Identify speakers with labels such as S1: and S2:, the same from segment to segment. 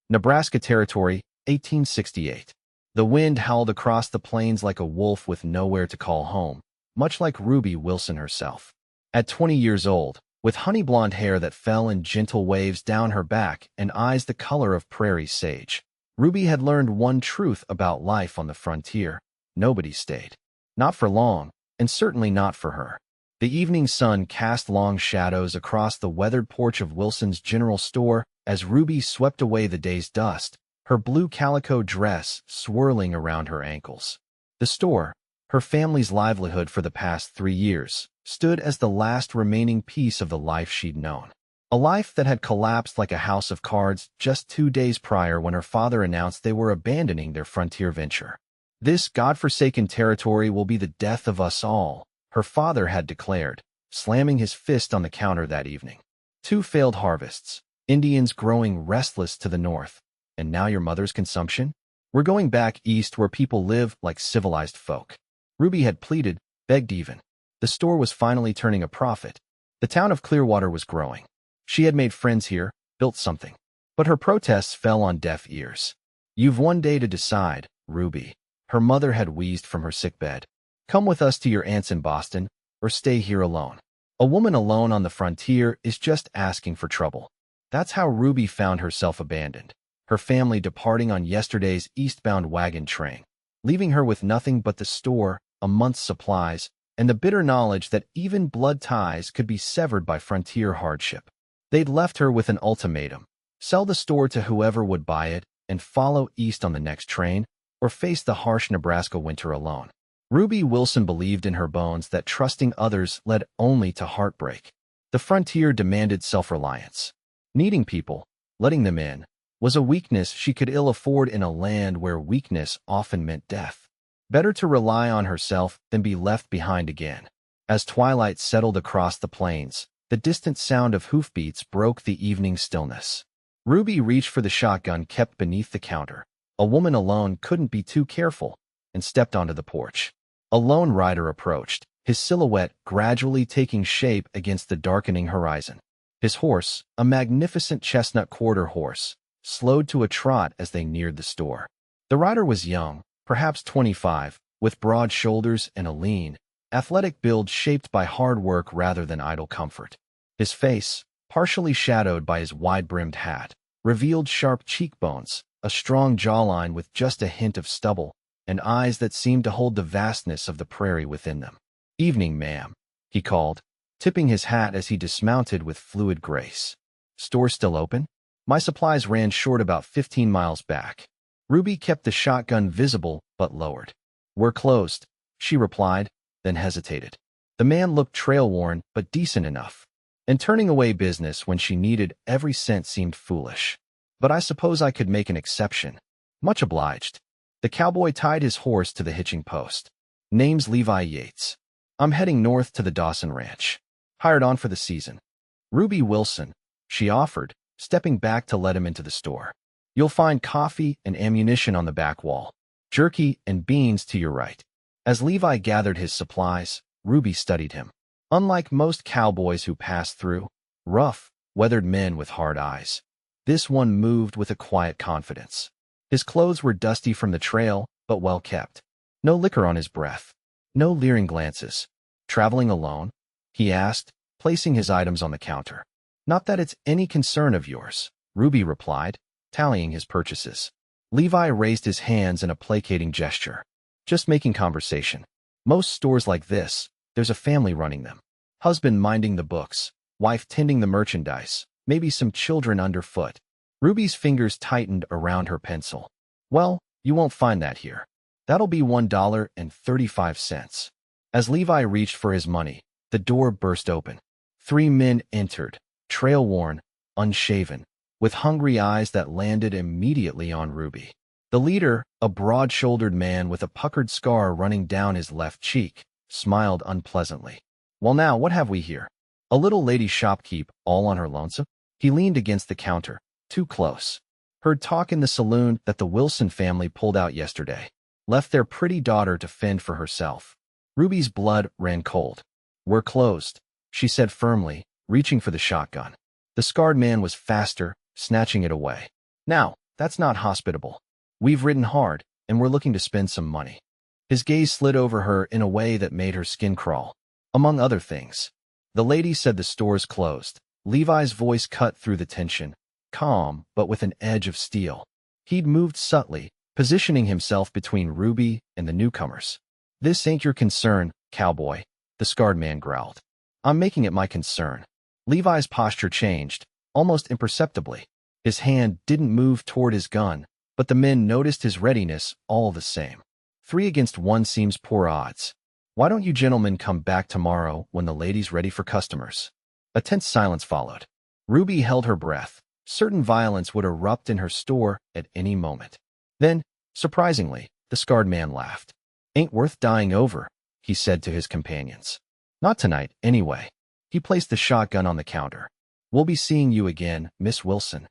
S1: Nebraska Territory, 1868. The wind howled across the plains like a wolf with nowhere to call home, much like Ruby Wilson herself. At 20 years old, with honey-blonde hair that fell in gentle waves down her back and eyes the color of prairie sage, Ruby had learned one truth about life on the frontier: nobody stayed. Not for long, and certainly not for her. The evening sun cast long shadows across the weathered porch of Wilson's General Store as Ruby swept away the day's dust, her blue calico dress swirling around her ankles. The store, her family's livelihood for the past 3 years, stood as the last remaining piece of the life she'd known. A life that had collapsed like a house of cards just 2 days prior when her father announced they were abandoning their frontier venture. "This godforsaken territory will be the death of us all," her father had declared, slamming his fist on the counter that evening. 2 failed harvests, Indians growing restless to the north, and now your mother's consumption? "We're going back east where people live like civilized folk." Ruby had pleaded, begged even. The store was finally turning a profit. The town of Clearwater was growing. She had made friends here, built something. But her protests fell on deaf ears. "You've one day to decide, Ruby," her mother had wheezed from her sickbed. "Come with us to your aunt's in Boston, or stay here alone." A woman alone on the frontier is just asking for trouble. That's how Ruby found herself abandoned, her family departing on yesterday's eastbound wagon train, leaving her with nothing but the store, a month's supplies, and the bitter knowledge that even blood ties could be severed by frontier hardship. They'd left her with an ultimatum: sell the store to whoever would buy it and follow east on the next train, or face the harsh Nebraska winter alone. Ruby Wilson believed in her bones that trusting others led only to heartbreak. The frontier demanded self-reliance. Needing people, letting them in, was a weakness she could ill afford in a land where weakness often meant death. Better to rely on herself than be left behind again. As twilight settled across the plains, the distant sound of hoofbeats broke the evening stillness. Ruby reached for the shotgun kept beneath the counter. A woman alone couldn't be too careful, and stepped onto the porch. A lone rider approached, his silhouette gradually taking shape against the darkening horizon. His horse, a magnificent chestnut quarter horse, slowed to a trot as they neared the store. The rider was young, perhaps 25, with broad shoulders and a lean, athletic build shaped by hard work rather than idle comfort. His face, partially shadowed by his wide-brimmed hat, revealed sharp cheekbones, a strong jawline with just a hint of stubble, and eyes that seemed to hold the vastness of the prairie within them. "Evening, ma'am," he called, tipping his hat as he dismounted with fluid grace. "Store still open?" "My supplies ran short about 15 miles back." Ruby kept the shotgun visible but lowered. "We're closed," she replied, then hesitated. The man looked trail-worn but decent enough, and turning away business when she needed every cent seemed foolish. "But I suppose I could make an exception." "Much obliged." The cowboy tied his horse to the hitching post. "Name's Levi Yates. I'm heading north to the Dawson Ranch. Hired on for the season." "Ruby Wilson," she offered, stepping back to let him into the store. "You'll find coffee and ammunition on the back wall. Jerky and beans to your right." As Levi gathered his supplies, Ruby studied him. Unlike most cowboys who passed through, rough, weathered men with hard eyes, this one moved with a quiet confidence. His clothes were dusty from the trail, but well kept. No liquor on his breath. No leering glances. "Traveling alone?" he asked, placing his items on the counter. "Not that it's any concern of yours," Ruby replied, tallying his purchases. Levi raised his hands in a placating gesture. "Just making conversation. Most stores like this, there's a family running them. Husband minding the books, wife tending the merchandise, maybe some children underfoot." Ruby's fingers tightened around her pencil. "Well, you won't find that here. That'll be $1.35. As Levi reached for his money, the door burst open. 3 men entered, trail-worn, unshaven, with hungry eyes that landed immediately on Ruby. The leader, a broad-shouldered man with a puckered scar running down his left cheek, smiled unpleasantly. "Well now, what have we here? A little lady shopkeep, all on her lonesome?" He leaned against the counter, too close. "Heard talk in the saloon that the Wilson family pulled out yesterday. Left their pretty daughter to fend for herself." Ruby's blood ran cold. "We're closed," she said firmly, reaching for the shotgun. The scarred man was faster, snatching it away. "Now, That's not hospitable. We've ridden hard, and we're looking to spend some money. His gaze slid over her in a way that made her skin crawl. Among other things, the lady said the store's closed. Levi's voice cut through the tension, calm but with an edge of steel. He'd moved subtly, positioning himself between Ruby and the newcomers. This ain't your concern, cowboy, the scarred man growled. I'm making it my concern. Levi's posture changed, almost imperceptibly. His hand didn't move toward his gun, but the men noticed his readiness all the same. 3 against 1 seems poor odds. Why don't you gentlemen come back tomorrow when the lady's ready for customers? A tense silence followed. Ruby held her breath. Certain violence would erupt in her store at any moment. Then, surprisingly, the scarred man laughed. Ain't worth dying over, he said to his companions. Not tonight, anyway. He placed the shotgun on the counter. We'll be seeing you again, Miss Wilson.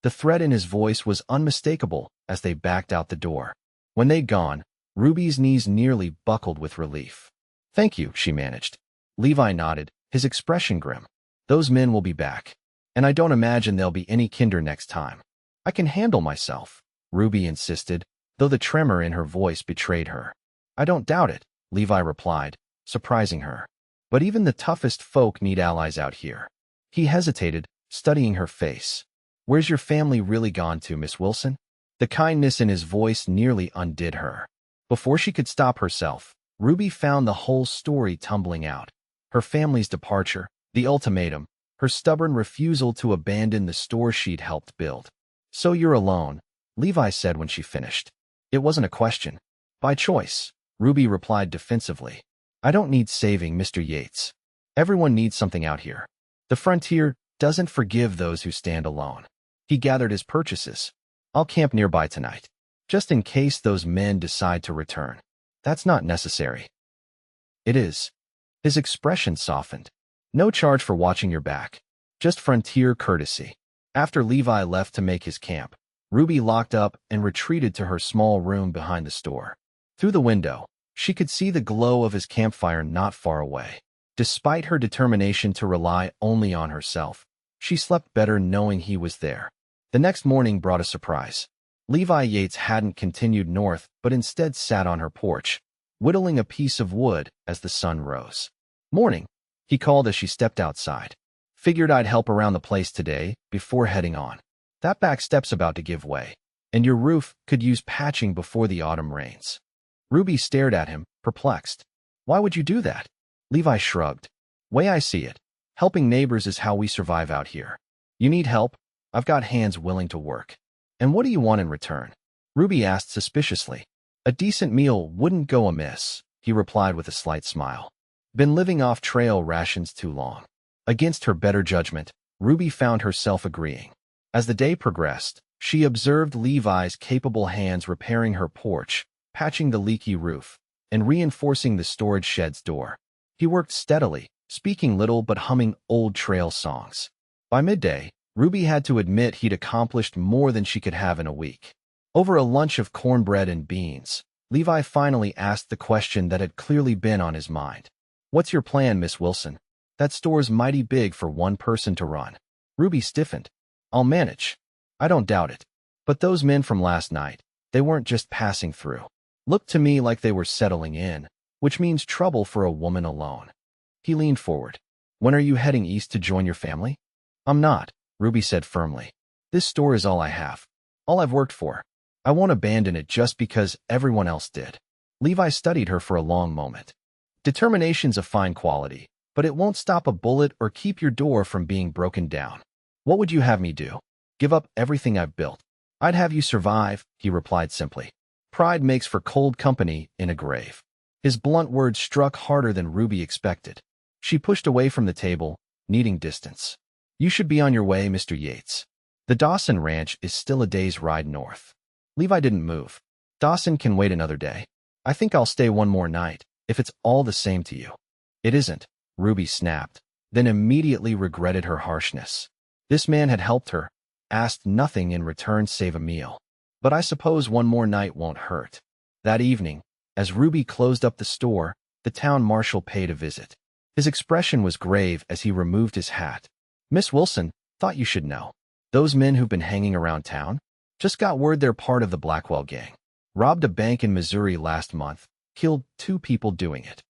S1: The threat in his voice was unmistakable as they backed out the door. When they'd gone, Ruby's knees nearly buckled with relief. Thank you, she managed. Levi nodded, his expression grim. Those men will be back, and I don't imagine they'll be any kinder next time. I can handle myself, Ruby insisted, though the tremor in her voice betrayed her. I don't doubt it, Levi replied, surprising her. But even the toughest folk need allies out here. He hesitated, studying her face. Where's your family really gone to, Miss Wilson? The kindness in his voice nearly undid her. Before she could stop herself, Ruby found the whole story tumbling out. Her family's departure, the ultimatum, her stubborn refusal to abandon the store she'd helped build. So you're alone, Levi said when she finished. It wasn't a question. By choice, Ruby replied defensively. I don't need saving, Mr. Yates. Everyone needs something out here. The frontier doesn't forgive those who stand alone. He gathered his purchases. I'll camp nearby tonight, just in case those men decide to return. That's not necessary. It is. His expression softened. No charge for watching your back. Just frontier courtesy. After Levi left to make his camp, Ruby locked up and retreated to her small room behind the store. Through the window, she could see the glow of his campfire not far away. Despite her determination to rely only on herself, she slept better knowing he was there. The next morning brought a surprise. Levi Yates hadn't continued north, but instead sat on her porch, whittling a piece of wood as the sun rose. Morning, he called as she stepped outside. Figured I'd help around the place today before heading on. That back step's about to give way, and your roof could use patching before the autumn rains. Ruby stared at him, perplexed. Why would you do that? Levi shrugged. Way I see it, helping neighbors is how we survive out here. You need help? I've got hands willing to work. And what do you want in return? Ruby asked suspiciously. A decent meal wouldn't go amiss, he replied with a slight smile. Been living off trail rations too long. Against her better judgment, Ruby found herself agreeing. As the day progressed, she observed Levi's capable hands repairing her porch, patching the leaky roof, and reinforcing the storage shed's door. He worked steadily, speaking little but humming old trail songs. By midday, Ruby had to admit he'd accomplished more than she could have in a week. Over a lunch of cornbread and beans, Levi finally asked the question that had clearly been on his mind. What's your plan, Miss Wilson? That store's mighty big for one person to run. Ruby stiffened. I'll manage. I don't doubt it. But those men from last night, they weren't just passing through. Looked to me like they were settling in, which means trouble for a woman alone. He leaned forward. When are you heading east to join your family? I'm not, Ruby said firmly. This store is all I have. All I've worked for. I won't abandon it just because everyone else did. Levi studied her for a long moment. Determination's a fine quality, but it won't stop a bullet or keep your door from being broken down. What would you have me do? Give up everything I've built? I'd have you survive, he replied simply. Pride makes for cold company in a grave. His blunt words struck harder than Ruby expected. She pushed away from the table, needing distance. You should be on your way, Mr. Yates. The Dawson Ranch is still a day's ride north. Levi didn't move. Dawson can wait another day. I think I'll stay one more night, if it's all the same to you. It isn't, Ruby snapped, then immediately regretted her harshness. This man had helped her, asked nothing in return save a meal. But I suppose one more night won't hurt. That evening, as Ruby closed up the store, the town marshal paid a visit. His expression was grave as he removed his hat. Miss Wilson, thought you should know. Those men who've been hanging around town? Just got word they're part of the Blackwell gang. Robbed a bank in Missouri last month. Killed 2 people doing it.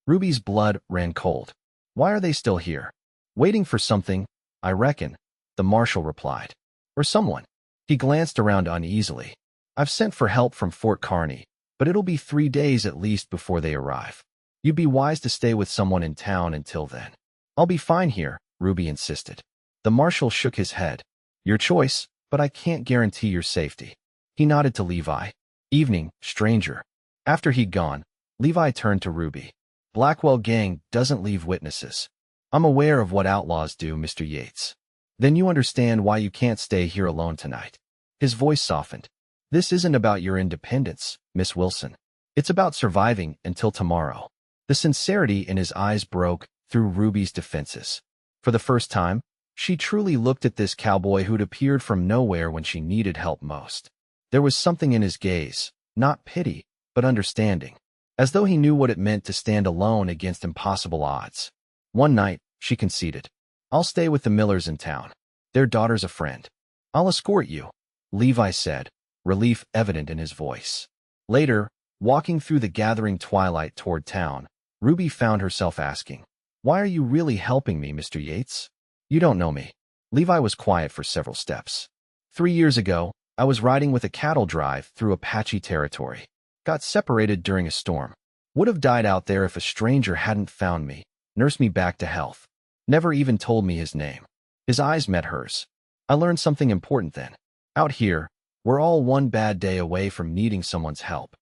S1: Ruby's blood ran cold. Why are they still here? Waiting for something, I reckon, the marshal replied. Or someone. He glanced around uneasily. I've sent for help from Fort Kearney, but it'll be 3 days at least before they arrive. You'd be wise to stay with someone in town until then. I'll be fine here, Ruby insisted. The marshal shook his head. Your choice, but I can't guarantee your safety. He nodded to Levi. Evening, stranger. After he'd gone, Levi turned to Ruby. Blackwell gang doesn't leave witnesses. I'm aware of what outlaws do, Mr. Yates. Then you understand why you can't stay here alone tonight. His voice softened. This isn't about your independence, Miss Wilson. It's about surviving until tomorrow. The sincerity in his eyes broke through Ruby's defenses. For the first time, she truly looked at this cowboy who'd appeared from nowhere when she needed help most. There was something in his gaze, not pity, but understanding, as though he knew what it meant to stand alone against impossible odds. One night, she conceded. I'll stay with the Millers in town. Their daughter's a friend. I'll escort you, Levi said, relief evident in his voice. Later, walking through the gathering twilight toward town, Ruby found herself asking, why are you really helping me, Mr. Yates? You don't know me. Levi was quiet for several steps. 3 years ago, I was riding with a cattle drive through Apache territory. Got separated during a storm. Would have died out there if a stranger hadn't found me, nursed me back to health. Never even told me his name. His eyes met hers. I learned something important then. Out here, we're all one bad day away from needing someone's help.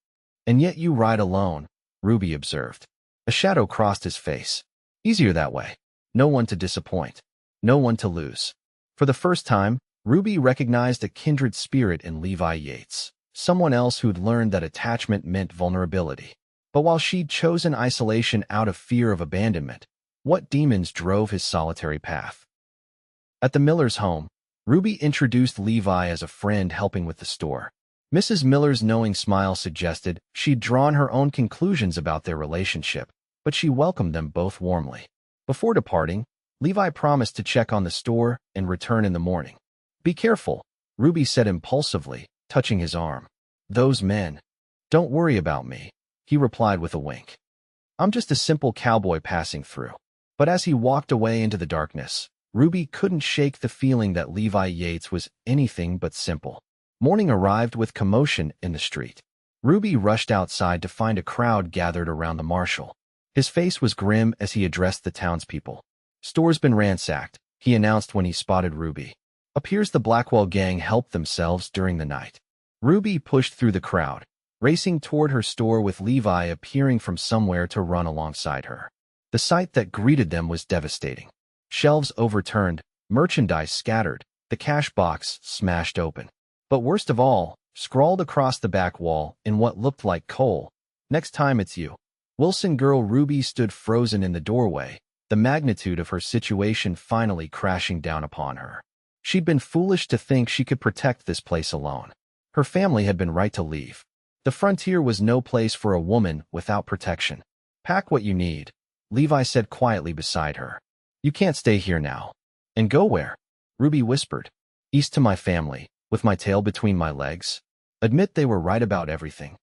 S1: And yet you ride alone, Ruby observed. A shadow crossed his face. Easier that way. No one to disappoint. No one to lose. For the first time, Ruby recognized a kindred spirit in Levi Yates, someone else who'd learned that attachment meant vulnerability. But while she'd chosen isolation out of fear of abandonment, what demons drove his solitary path? At the Miller's home, Ruby introduced Levi as a friend helping with the store. Mrs. Miller's knowing smile suggested she'd drawn her own conclusions about their relationship, but she welcomed them both warmly. Before departing, Levi promised to check on the store and return in the morning. Be careful, Ruby said impulsively, touching his arm. Those men. Don't worry about me, he replied with a wink. I'm just a simple cowboy passing through. But as he walked away into the darkness, Ruby couldn't shake the feeling that Levi Yates was anything but simple. Morning arrived with commotion in the street. Ruby rushed outside to find a crowd gathered around the marshal. His face was grim as he addressed the townspeople. Store's been ransacked, he announced when he spotted Ruby. Appears the Blackwell gang helped themselves during the night. Ruby pushed through the crowd, racing toward her store with Levi appearing from somewhere to run alongside her. The sight that greeted them was devastating. Shelves overturned, merchandise scattered, the cash box smashed open. But worst of all, scrawled across the back wall in what looked like coal, next time it's you. Wilson girl Ruby stood frozen in the doorway, the magnitude of her situation finally crashing down upon her. She'd been foolish to think she could protect this place alone. Her family had been right to leave. The frontier was no place for a woman without protection. Pack what you need, Levi said quietly beside her. You can't stay here now. And go where? Ruby whispered. East to my family, with my tail between my legs. Admit they were right about everything.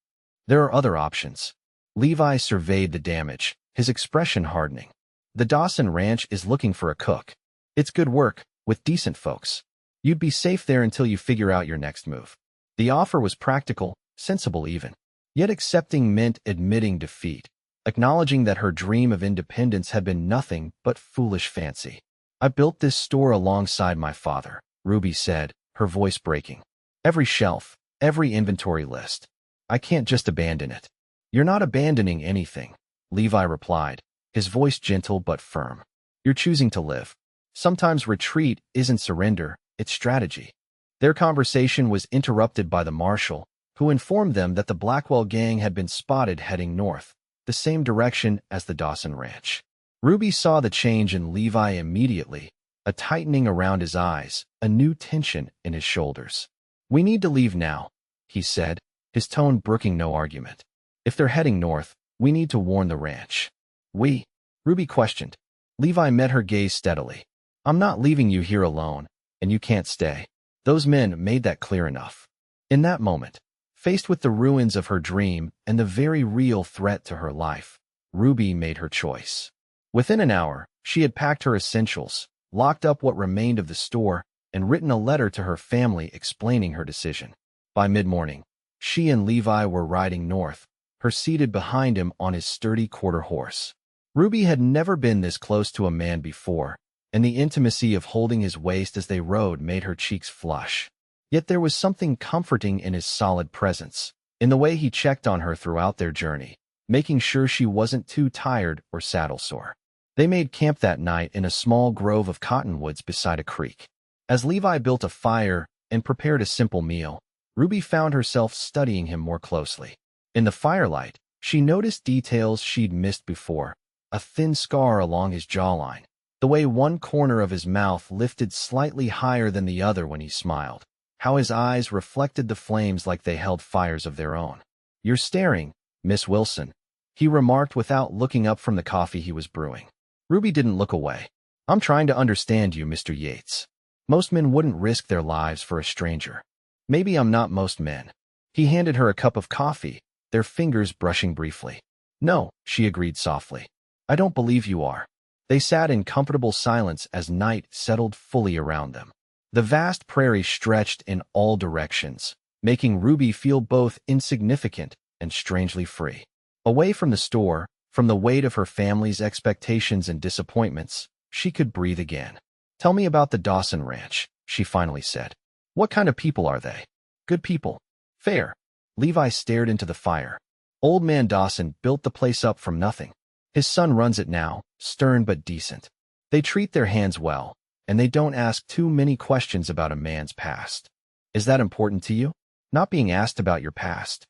S1: There are other options. Levi surveyed the damage, his expression hardening. The Dawson Ranch is looking for a cook. It's good work, with decent folks. You'd be safe there until you figure out your next move. The offer was practical, sensible even. Yet accepting meant admitting defeat, acknowledging that her dream of independence had been nothing but foolish fancy. I built this store alongside my father, Ruby said, her voice breaking. Every shelf, every inventory list. I can't just abandon it. You're not abandoning anything, Levi replied, his voice gentle but firm. You're choosing to live. Sometimes retreat isn't surrender, it's strategy. Their conversation was interrupted by the marshal, who informed them that the Blackwell gang had been spotted heading north, the same direction as the Dawson Ranch. Ruby saw the change in Levi immediately, a tightening around his eyes, a new tension in his shoulders. We need to leave now, he said, his tone brooking no argument. If they're heading north, we need to warn the ranch. We? Ruby questioned. Levi met her gaze steadily. I'm not leaving you here alone, and you can't stay. Those men made that clear enough. In that moment, faced with the ruins of her dream and the very real threat to her life, Ruby made her choice. Within an hour, she had packed her essentials, locked up what remained of the store, and written a letter to her family explaining her decision. By mid-morning, she and Levi were riding north, her seated behind him on his sturdy quarter horse. Ruby had never been this close to a man before, and the intimacy of holding his waist as they rode made her cheeks flush. Yet there was something comforting in his solid presence, in the way he checked on her throughout their journey, making sure she wasn't too tired or saddle-sore. They made camp that night in a small grove of cottonwoods beside a creek. As Levi built a fire and prepared a simple meal, Ruby found herself studying him more closely. In the firelight, she noticed details she'd missed before: a thin scar along his jawline, the way one corner of his mouth lifted slightly higher than the other when he smiled, how his eyes reflected the flames like they held fires of their own. "You're staring, Miss Wilson," he remarked without looking up from the coffee he was brewing. Ruby didn't look away. "I'm trying to understand you, Mr. Yates. Most men wouldn't risk their lives for a stranger. Maybe I'm not most men." He handed her a cup of coffee, their fingers brushing briefly. "No," she agreed softly. "I don't believe you are." They sat in comfortable silence as night settled fully around them. The vast prairie stretched in all directions, making Ruby feel both insignificant and strangely free. Away from the store, from the weight of her family's expectations and disappointments, she could breathe again. "Tell me about the Dawson Ranch," she finally said. "What kind of people are they?" "Good people. Fair." Levi stared into the fire. "Old man Dawson built the place up from nothing. His son runs it now, stern but decent. They treat their hands well, and they don't ask too many questions about a man's past." "Is that important to you? Not being asked about your past?"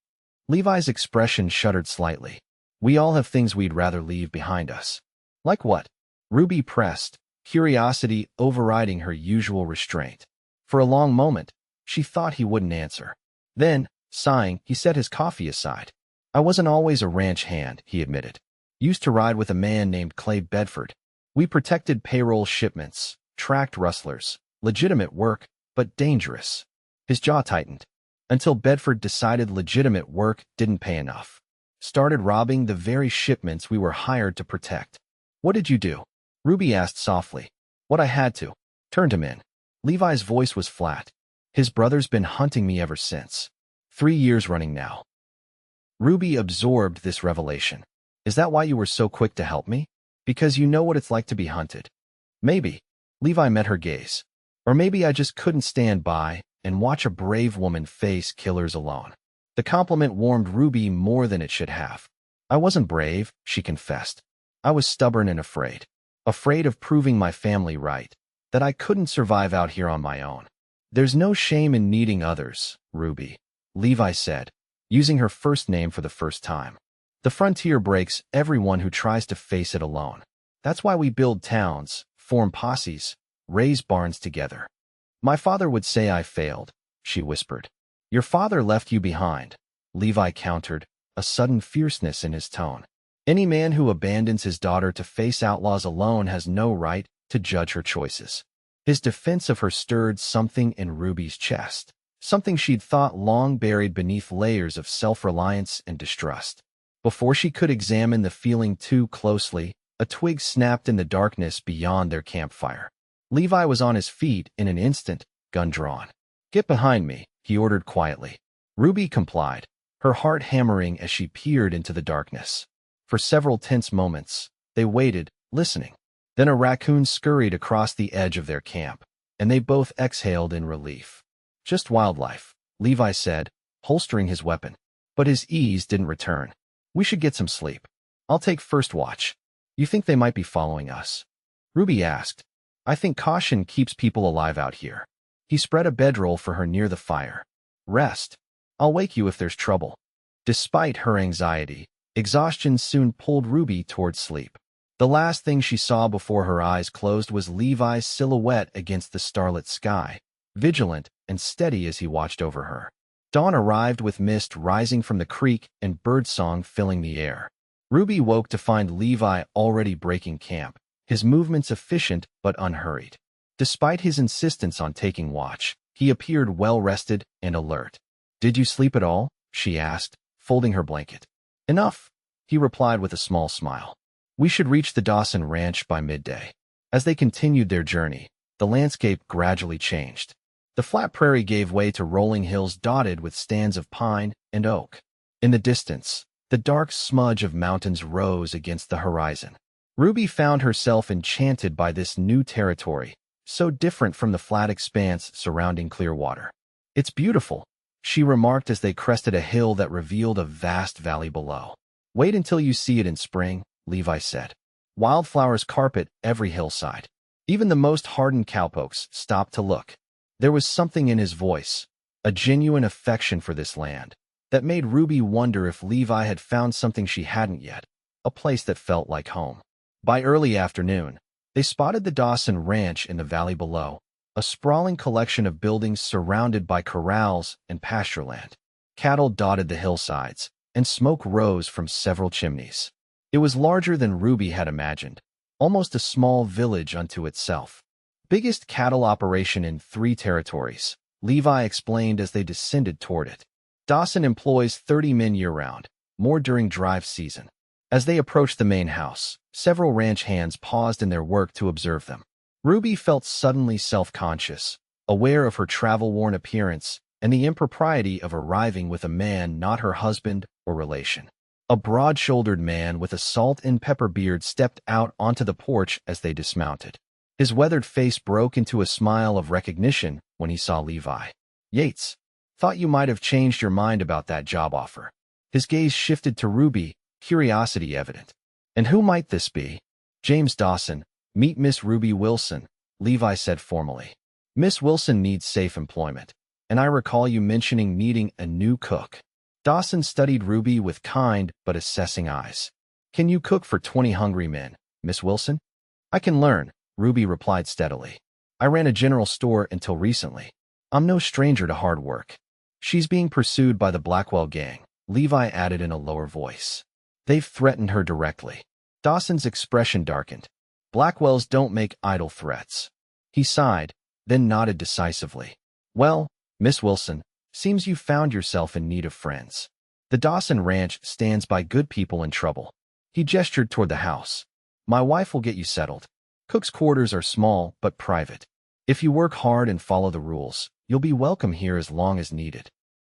S1: Levi's expression shuddered slightly. "We all have things we'd rather leave behind us." "Like what?" Ruby pressed, curiosity overriding her usual restraint. For a long moment, she thought he wouldn't answer. Then, sighing, he set his coffee aside. "I wasn't always a ranch hand," he admitted. "Used to ride with a man named Clay Bedford. We protected payroll shipments, tracked rustlers, legitimate work, but dangerous." His jaw tightened. "Until Bedford decided legitimate work didn't pay enough. Started robbing the very shipments we were hired to protect." "What did you do?" Ruby asked softly. "What I had to. Turned him in." Levi's voice was flat. "His brother's been hunting me ever since. 3 years running now." Ruby absorbed this revelation. "Is that why you were so quick to help me? Because you know what it's like to be hunted?" "Maybe." Levi met her gaze. "Or maybe I just couldn't stand by and watch a brave woman face killers alone." The compliment warmed Ruby more than it should have. "I wasn't brave," she confessed. "I was stubborn and afraid. Afraid of proving my family right, that I couldn't survive out here on my own." "There's no shame in needing others, Ruby," Levi said, using her first name for the first time. "The frontier breaks everyone who tries to face it alone. That's why we build towns, form posses, raise barns together." "My father would say I failed," she whispered. "Your father left you behind," Levi countered, a sudden fierceness in his tone. "Any man who abandons his daughter to face outlaws alone has no right to judge her choices." His defense of her stirred something in Ruby's chest, something she'd thought long buried beneath layers of self-reliance and distrust. Before she could examine the feeling too closely, a twig snapped in the darkness beyond their campfire. Levi was on his feet in an instant, gun drawn. "Get behind me," he ordered quietly. Ruby complied, her heart hammering as she peered into the darkness. For several tense moments, they waited, listening. Then a raccoon scurried across the edge of their camp, and they both exhaled in relief. "Just wildlife," Levi said, holstering his weapon. But his ease didn't return. "We should get some sleep. I'll take first watch." "You think they might be following us?" Ruby asked. "I think caution keeps people alive out here." He spread a bedroll for her near the fire. "Rest. I'll wake you if there's trouble." Despite her anxiety, exhaustion soon pulled Ruby toward sleep. The last thing she saw before her eyes closed was Levi's silhouette against the starlit sky, vigilant and steady as he watched over her. Dawn arrived with mist rising from the creek and birdsong filling the air. Ruby woke to find Levi already breaking camp, his movements efficient but unhurried. Despite his insistence on taking watch, he appeared well-rested and alert. Did you sleep at all? She asked, folding her blanket. Enough, he replied with a small smile. We should reach the Dawson Ranch by midday. As they continued their journey, the landscape gradually changed. The flat prairie gave way to rolling hills dotted with stands of pine and oak. In the distance, the dark smudge of mountains rose against the horizon. Ruby found herself enchanted by this new territory, so different from the flat expanse surrounding Clearwater. It's beautiful, she remarked as they crested a hill that revealed a vast valley below. Wait until you see it in spring, Levi said. Wildflowers carpet every hillside. Even the most hardened cowpokes stopped to look. There was something in his voice, a genuine affection for this land, that made Ruby wonder if Levi had found something she hadn't yet, a place that felt like home. By early afternoon, they spotted the Dawson Ranch in the valley below, a sprawling collection of buildings surrounded by corrals and pastureland. Cattle dotted the hillsides, and smoke rose from several chimneys. It was larger than Ruby had imagined, almost a small village unto itself. Biggest cattle operation in 3 territories, Levi explained as they descended toward it. Dawson employs 30 men year-round, more during drive season. As they approached the main house, several ranch hands paused in their work to observe them. Ruby felt suddenly self-conscious, aware of her travel-worn appearance and the impropriety of arriving with a man not her husband or relation. A broad-shouldered man with a salt and pepper beard stepped out onto the porch as they dismounted. His weathered face broke into a smile of recognition when he saw Levi. Yates, thought you might have changed your mind about that job offer. His gaze shifted to Ruby, curiosity evident. And who might this be? James Dawson, meet Miss Ruby Wilson, Levi said formally. Miss Wilson needs safe employment, and I recall you mentioning needing a new cook. Dawson studied Ruby with kind but assessing eyes. Can you cook for 20 hungry men, Miss Wilson? I can learn, Ruby replied steadily. I ran a general store until recently. I'm no stranger to hard work. She's being pursued by the Blackwell gang, Levi added in a lower voice. They've threatened her directly. Dawson's expression darkened. Blackwells don't make idle threats. He sighed, then nodded decisively. Well, Miss Wilson, seems you found yourself in need of friends. The Dawson Ranch stands by good people in trouble. He gestured toward the house. My wife will get you settled. Cook's quarters are small but private. If you work hard and follow the rules, you'll be welcome here as long as needed.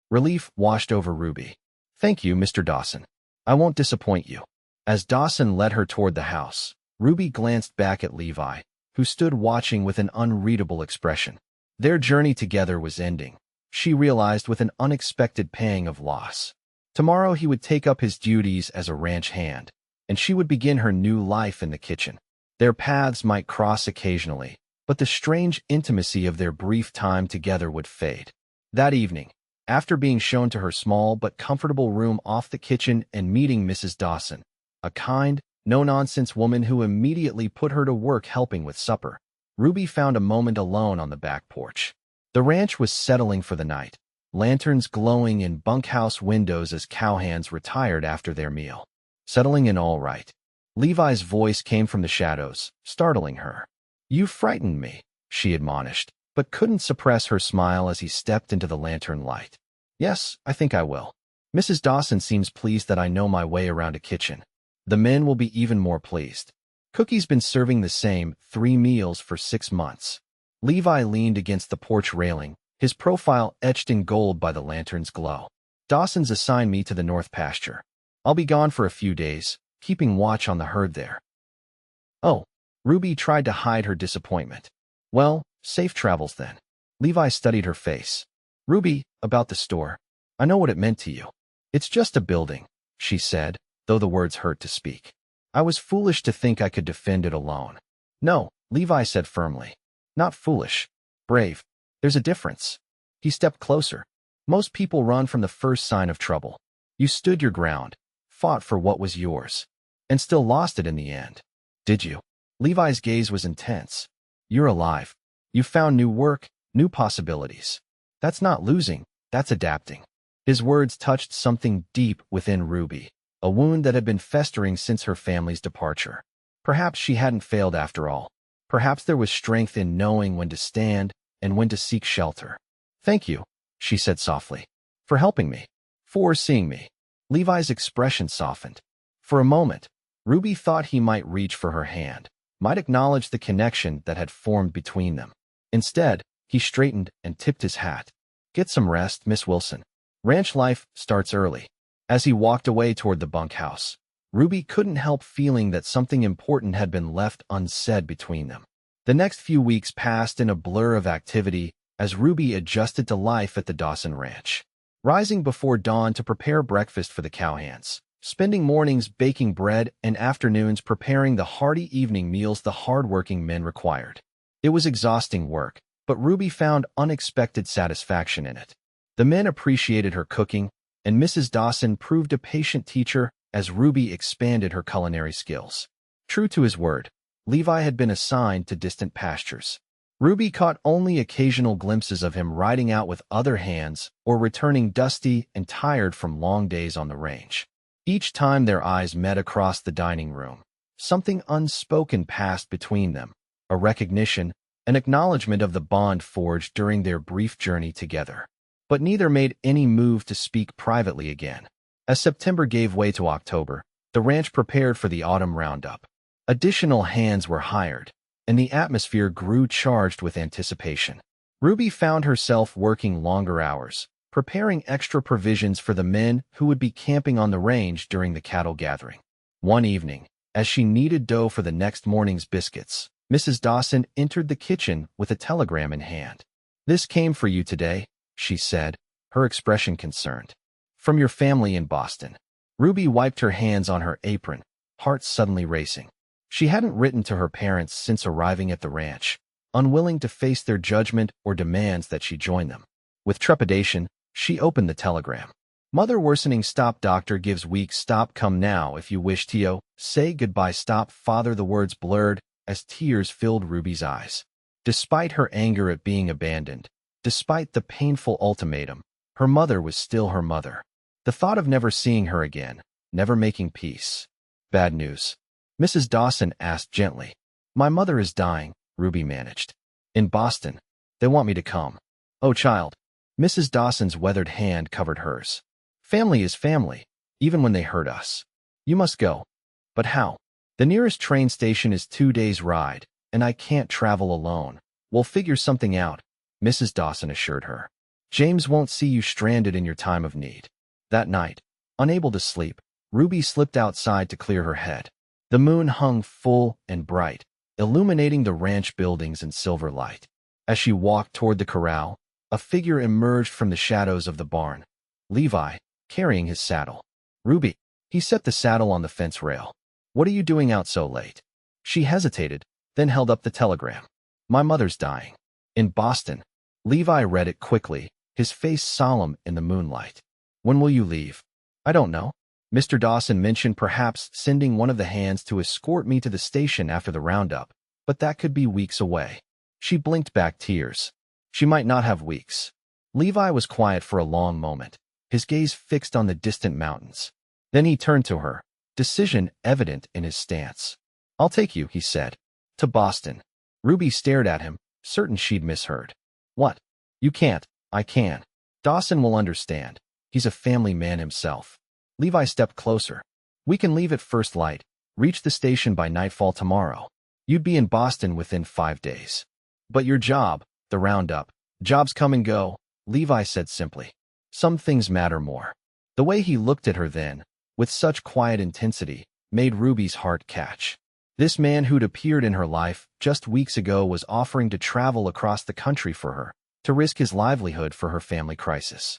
S1: Relief washed over Ruby. Thank you, Mr. Dawson. I won't disappoint you. As Dawson led her toward the house, Ruby glanced back at Levi, who stood watching with an unreadable expression. Their journey together was ending, she realized with an unexpected pang of loss. Tomorrow he would take up his duties as a ranch hand, and she would begin her new life in the kitchen. Their paths might cross occasionally, but the strange intimacy of their brief time together would fade. That evening, after being shown to her small but comfortable room off the kitchen and meeting Mrs. Dawson, a kind, no-nonsense woman who immediately put her to work helping with supper, Ruby found a moment alone on the back porch. The ranch was settling for the night, lanterns glowing in bunkhouse windows as cowhands retired after their meal. Settling in all right. Levi's voice came from the shadows, startling her. You frightened me, she admonished, but couldn't suppress her smile as he stepped into the lantern light. Yes, I think I will. Mrs. Dawson seems pleased that I know my way around a kitchen. The men will be even more pleased. Cookie's been serving the same 3 meals for 6 months. Levi leaned against the porch railing, his profile etched in gold by the lantern's glow. Dawson's assigned me to the north pasture. I'll be gone for a few days, keeping watch on the herd there. Oh, Ruby tried to hide her disappointment. Well, safe travels then. Levi studied her face. Ruby, about the store. I know what it meant to you. It's just a building, she said, though the words hurt to speak. I was foolish to think I could defend it alone. No, Levi said firmly. Not foolish. Brave. There's a difference. He stepped closer. Most people run from the first sign of trouble. You stood your ground, fought for what was yours, and still lost it in the end. Did you? Levi's gaze was intense. You're alive. You found new work, new possibilities. That's not losing, that's adapting. His words touched something deep within Ruby, a wound that had been festering since her family's departure. Perhaps she hadn't failed after all. Perhaps there was strength in knowing when to stand and when to seek shelter. Thank you, she said softly. For helping me. For seeing me. Levi's expression softened. For a moment, Ruby thought he might reach for her hand, might acknowledge the connection that had formed between them. Instead, he straightened and tipped his hat. Get some rest, Miss Wilson. Ranch life starts early. As he walked away toward the bunkhouse, Ruby couldn't help feeling that something important had been left unsaid between them. The next few weeks passed in a blur of activity as Ruby adjusted to life at the Dawson Ranch. Rising before dawn to prepare breakfast for the cowhands, spending mornings baking bread and afternoons preparing the hearty evening meals the hard-working men required. It was exhausting work, but Ruby found unexpected satisfaction in it. The men appreciated her cooking, and Mrs. Dawson proved a patient teacher as Ruby expanded her culinary skills. True to his word, Levi had been assigned to distant pastures. Ruby caught only occasional glimpses of him riding out with other hands or returning dusty and tired from long days on the range. Each time their eyes met across the dining room, something unspoken passed between them, a recognition, an acknowledgement of the bond forged during their brief journey together. But neither made any move to speak privately again. As September gave way to October, the ranch prepared for the autumn roundup. Additional hands were hired, and the atmosphere grew charged with anticipation. Ruby found herself working longer hours, preparing extra provisions for the men who would be camping on the range during the cattle gathering. One evening, as she kneaded dough for the next morning's biscuits, Mrs. Dawson entered the kitchen with a telegram in hand. "This came for you today," she said, her expression concerned. "From your family in Boston." Ruby wiped her hands on her apron, heart suddenly racing. She hadn't written to her parents since arriving at the ranch, unwilling to face their judgment or demands that she join them. With trepidation, she opened the telegram. "Mother worsening, stop, doctor gives weak, stop, come now if you wish to say goodbye, stop, father." The words blurred as tears filled Ruby's eyes. Despite her anger at being abandoned, despite the painful ultimatum, her mother was still her mother. The thought of never seeing her again, never making peace. "Bad news?" Mrs. Dawson asked gently. "My mother is dying," Ruby managed. "In Boston. They want me to come." "Oh, child." Mrs. Dawson's weathered hand covered hers. "Family is family, even when they hurt us. You must go." "But how?" "The nearest train station is 2 days' ride, and I can't travel alone." "We'll figure something out," Mrs. Dawson assured her. "James won't see you stranded in your time of need." That night, unable to sleep, Ruby slipped outside to clear her head. The moon hung full and bright, illuminating the ranch buildings in silver light. As she walked toward the corral, a figure emerged from the shadows of the barn. Levi, carrying his saddle. "Ruby." He set the saddle on the fence rail. "What are you doing out so late?" She hesitated, then held up the telegram. "My mother's dying. In Boston." Levi read it quickly, his face solemn in the moonlight. "When will you leave?" "I don't know. Mr. Dawson mentioned perhaps sending one of the hands to escort me to the station after the roundup, but that could be weeks away." She blinked back tears. She might not have weeks. Levi was quiet for a long moment, his gaze fixed on the distant mountains. Then he turned to her, decision evident in his stance. "I'll take you," he said. "To Boston." Ruby stared at him, certain she'd misheard. "What?" "You can't." "I can. Dawson will understand. He's a family man himself." Levi stepped closer. "We can leave at first light, reach the station by nightfall tomorrow. You'd be in Boston within 5 days." "But your job, the roundup." "Jobs come and go," Levi said simply. "Some things matter more." The way he looked at her then, with such quiet intensity, made Ruby's heart catch. This man who'd appeared in her life just weeks ago was offering to travel across the country for her, to risk his livelihood for her family crisis.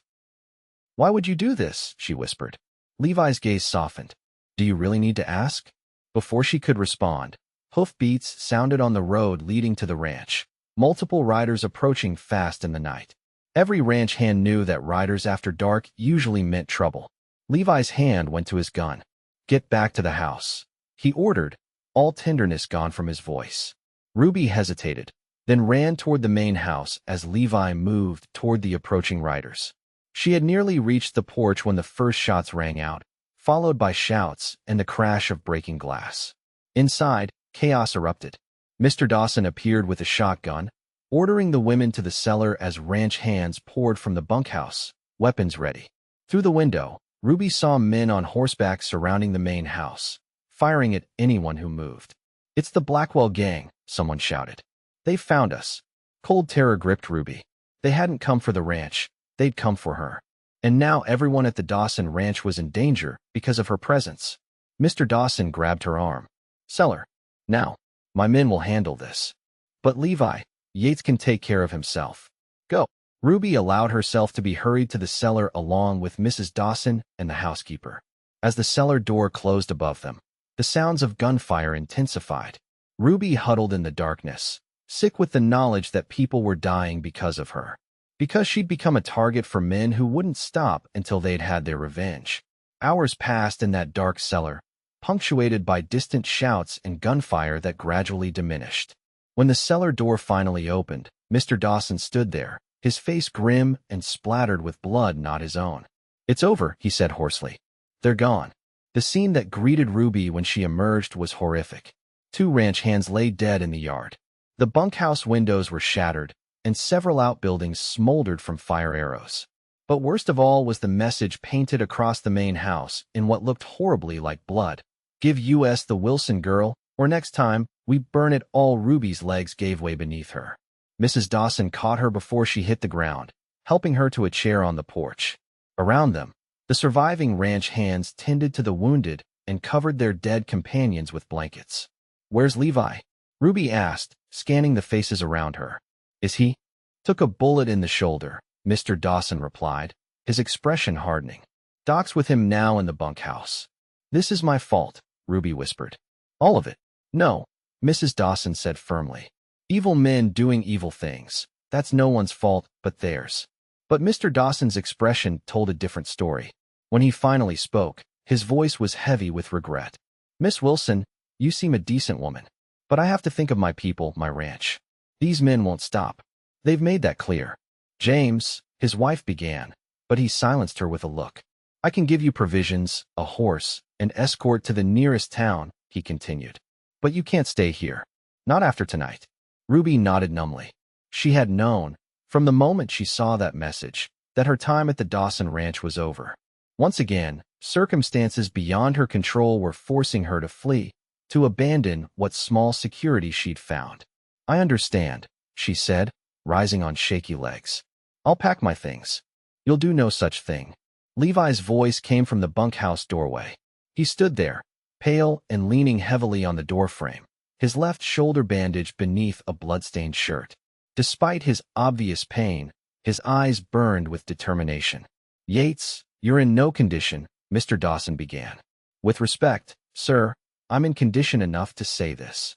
S1: "Why would you do this?" she whispered. Levi's gaze softened. "Do you really need to ask?" Before she could respond, hoofbeats sounded on the road leading to the ranch, multiple riders approaching fast in the night. Every ranch hand knew that riders after dark usually meant trouble. Levi's hand went to his gun. "Get back to the house," he ordered, all tenderness gone from his voice. Ruby hesitated, then ran toward the main house as Levi moved toward the approaching riders. She had nearly reached the porch when the first shots rang out, followed by shouts and the crash of breaking glass. Inside, chaos erupted. Mr. Dawson appeared with a shotgun, ordering the women to the cellar as ranch hands poured from the bunkhouse, weapons ready. Through the window, Ruby saw men on horseback surrounding the main house, firing at anyone who moved. "It's the Blackwell gang," someone shouted. "They found us." Cold terror gripped Ruby. They hadn't come for the ranch, they'd come for her. And now everyone at the Dawson Ranch was in danger because of her presence. Mr. Dawson grabbed her arm. "Cellar. Now. My men will handle this. But Levi Yates can take care of himself. Go." Ruby allowed herself to be hurried to the cellar along with Mrs. Dawson and the housekeeper. As the cellar door closed above them, the sounds of gunfire intensified. Ruby huddled in the darkness, sick with the knowledge that people were dying because of her. Because she'd become a target for men who wouldn't stop until they'd had their revenge. Hours passed in that dark cellar, punctuated by distant shouts and gunfire that gradually diminished. When the cellar door finally opened, Mr. Dawson stood there, his face grim and splattered with blood not his own. "It's over," he said hoarsely. "They're gone." The scene that greeted Ruby when she emerged was horrific. 2 ranch hands lay dead in the yard. The bunkhouse windows were shattered, and several outbuildings smoldered from fire arrows. But worst of all was the message painted across the main house in what looked horribly like blood. "Give us the Wilson girl, or next time, we burn it all." Ruby's legs gave way beneath her. Mrs. Dawson caught her before she hit the ground, helping her to a chair on the porch. Around them, the surviving ranch hands tended to the wounded and covered their dead companions with blankets. "Where's Levi?" Ruby asked, scanning the faces around her. "Is he?" "Took a bullet in the shoulder," Mr. Dawson replied, his expression hardening. "Doc's with him now in the bunkhouse." "This is my fault," Ruby whispered. "All of it." "No," Mrs. Dawson said firmly. "Evil men doing evil things. That's no one's fault but theirs." But Mr. Dawson's expression told a different story. When he finally spoke, his voice was heavy with regret. "Miss Wilson, you seem a decent woman. But I have to think of my people, my ranch. These men won't stop. They've made that clear." "James," his wife began, but he silenced her with a look. "I can give you provisions, a horse, an escort to the nearest town," he continued. "But you can't stay here. Not after tonight." Ruby nodded numbly. She had known, from the moment she saw that message, that her time at the Dawson Ranch was over. Once again, circumstances beyond her control were forcing her to flee, to abandon what small security she'd found. "I understand," she said, rising on shaky legs. "I'll pack my things." "You'll do no such thing." Levi's voice came from the bunkhouse doorway. He stood there, pale and leaning heavily on the doorframe, his left shoulder bandaged beneath a bloodstained shirt. Despite his obvious pain, his eyes burned with determination. "Yates, you're in no condition," Mr. Dawson began. "With respect, sir, I'm in condition enough to say this."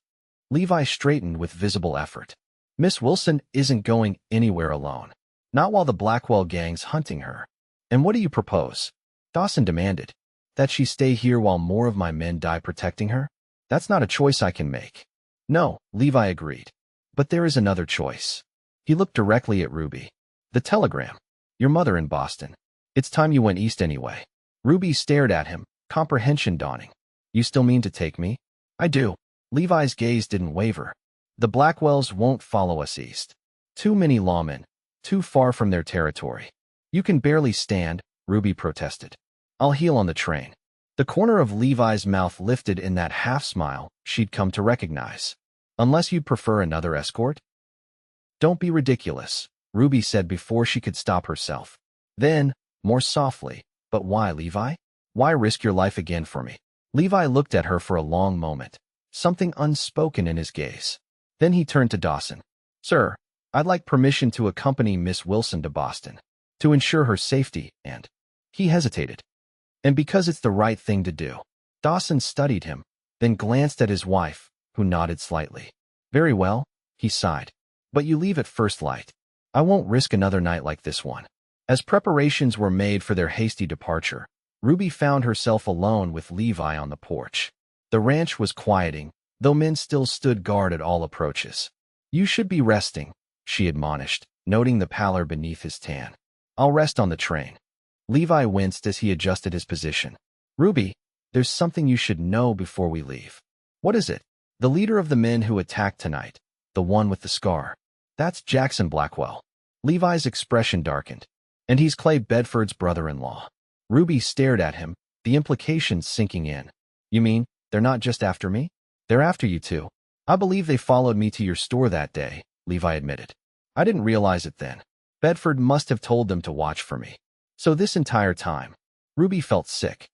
S1: Levi straightened with visible effort. "Miss Wilson isn't going anywhere alone. Not while the Blackwell gang's hunting her." "And what do you propose?" Dawson demanded. "That she stay here while more of my men die protecting her? That's not a choice I can make." "No," Levi agreed. "But there is another choice." He looked directly at Ruby. "The telegram. Your mother in Boston. It's time you went east anyway." Ruby stared at him, comprehension dawning. "You still mean to take me?" "I do." Levi's gaze didn't waver. "The Blackwells won't follow us east. Too many lawmen, too far from their territory." "You can barely stand," Ruby protested. "I'll heal on the train." The corner of Levi's mouth lifted in that half-smile she'd come to recognize. "Unless you'd prefer another escort?" "Don't be ridiculous," Ruby said before she could stop herself. Then, more softly, "But why, Levi? Why risk your life again for me?" Levi looked at her for a long moment, something unspoken in his gaze. Then he turned to Dawson. "Sir, I'd like permission to accompany Miss Wilson to Boston, to ensure her safety and—" He hesitated. "And because it's the right thing to do." Dawson studied him, then glanced at his wife, who nodded slightly. "Very well," he sighed. "But you leave at first light. I won't risk another night like this one." As preparations were made for their hasty departure, Ruby found herself alone with Levi on the porch. The ranch was quieting, though men still stood guard at all approaches. "You should be resting," she admonished, noting the pallor beneath his tan. "I'll rest on the train." Levi winced as he adjusted his position. "Ruby, there's something you should know before we leave." "What is it?" "The leader of the men who attacked tonight, the one with the scar. That's Jackson Blackwell." Levi's expression darkened. And he's Clay Bedford's brother-in-law. Ruby stared at him, the implications sinking in. You mean, they're not just after me? They're after you too. I believe they followed me to your store that day, Levi admitted. I didn't realize it then. Bedford must have told them to watch for me. So this entire time, Ruby felt sick.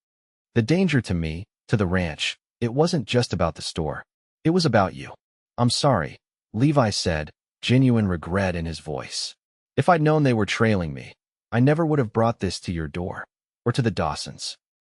S1: The danger to me, to the ranch, it wasn't just about the store. It was about you. I'm sorry, Levi said, genuine regret in his voice. If I'd known they were trailing me, I never would have brought this to your door, or to the Dawsons.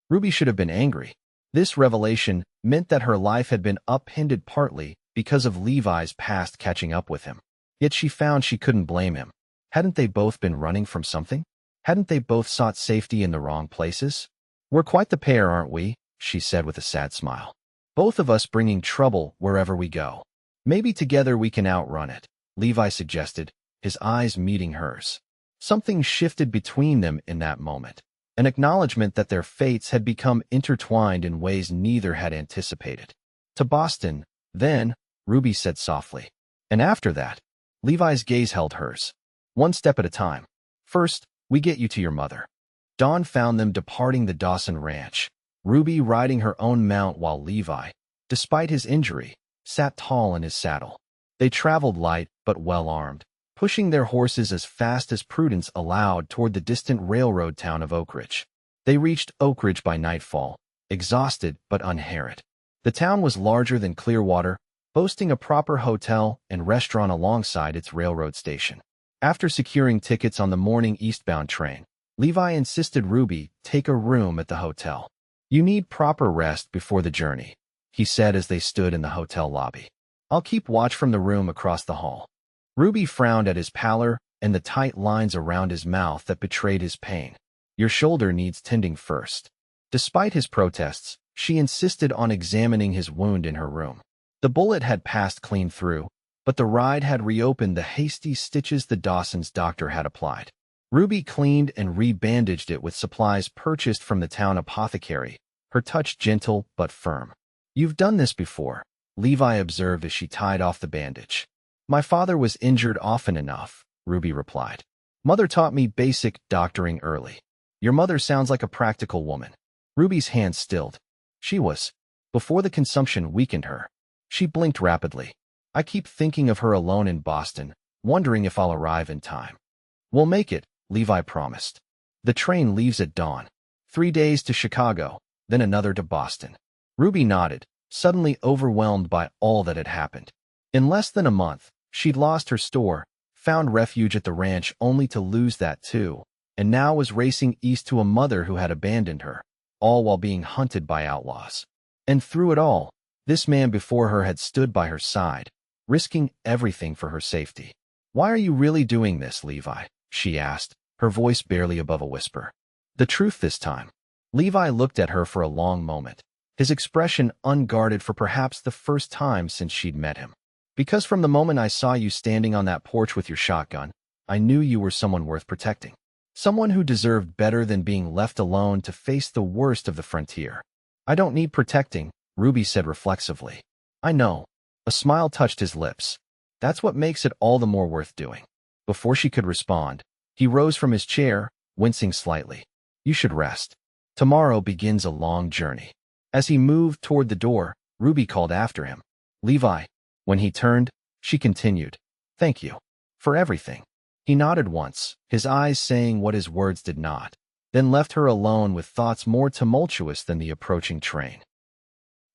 S1: Ruby should have been angry. This revelation meant that her life had been upended partly because of Levi's past catching up with him. Yet she found she couldn't blame him. Hadn't they both been running from something? Hadn't they both sought safety in the wrong places? We're quite the pair, aren't we? She said with a sad smile. Both of us bringing trouble wherever we go. Maybe together we can outrun it, Levi suggested, his eyes meeting hers. Something shifted between them in that moment, an acknowledgement that their fates had become intertwined in ways neither had anticipated. To Boston, then, Ruby said softly. And after that, Levi's gaze held hers. One step at a time. First, we get you to your mother. Dawn found them departing the Dawson Ranch, Ruby riding her own mount while Levi, despite his injury, sat tall in his saddle. They traveled light but well-armed, pushing their horses as fast as prudence allowed toward the distant railroad town of Oak Ridge. They reached Oak Ridge by nightfall, exhausted but unharried. The town was larger than Clearwater, boasting a proper hotel and restaurant alongside its railroad station. After securing tickets on the morning eastbound train, Levi insisted Ruby take a room at the hotel. You need proper rest before the journey, he said as they stood in the hotel lobby. I'll keep watch from the room across the hall. Ruby frowned at his pallor and the tight lines around his mouth that betrayed his pain. Your shoulder needs tending first. Despite his protests, she insisted on examining his wound in her room. The bullet had passed clean through, but the ride had reopened the hasty stitches the Dawson's doctor had applied. Ruby cleaned and rebandaged it with supplies purchased from the town apothecary, her touch gentle but firm. You've done this before, Levi observed as she tied off the bandage. My father was injured often enough, Ruby replied. Mother taught me basic doctoring early. Your mother sounds like a practical woman. Ruby's hand stilled. She was, before the consumption weakened her. She blinked rapidly. I keep thinking of her alone in Boston, wondering if I'll arrive in time. We'll make it, Levi promised. The train leaves at dawn. 3 days to Chicago, then another to Boston. Ruby nodded, suddenly overwhelmed by all that had happened. In less than a month, she'd lost her store, found refuge at the ranch only to lose that too, and now was racing east to a mother who had abandoned her, all while being hunted by outlaws. And through it all, this man before her had stood by her side, risking everything for her safety. Why are you really doing this, Levi? She asked, her voice barely above a whisper. The truth this time. Levi looked at her for a long moment, his expression unguarded for perhaps the first time since she'd met him. Because from the moment I saw you standing on that porch with your shotgun, I knew you were someone worth protecting. Someone who deserved better than being left alone to face the worst of the frontier. I don't need protecting, Ruby said reflexively. I know. A smile touched his lips. That's what makes it all the more worth doing. Before she could respond, he rose from his chair, wincing slightly. You should rest. Tomorrow begins a long journey. As he moved toward the door, Ruby called after him. Levi. When he turned, she continued. Thank you. For everything. He nodded once, his eyes saying what his words did not, then left her alone with thoughts more tumultuous than the approaching train.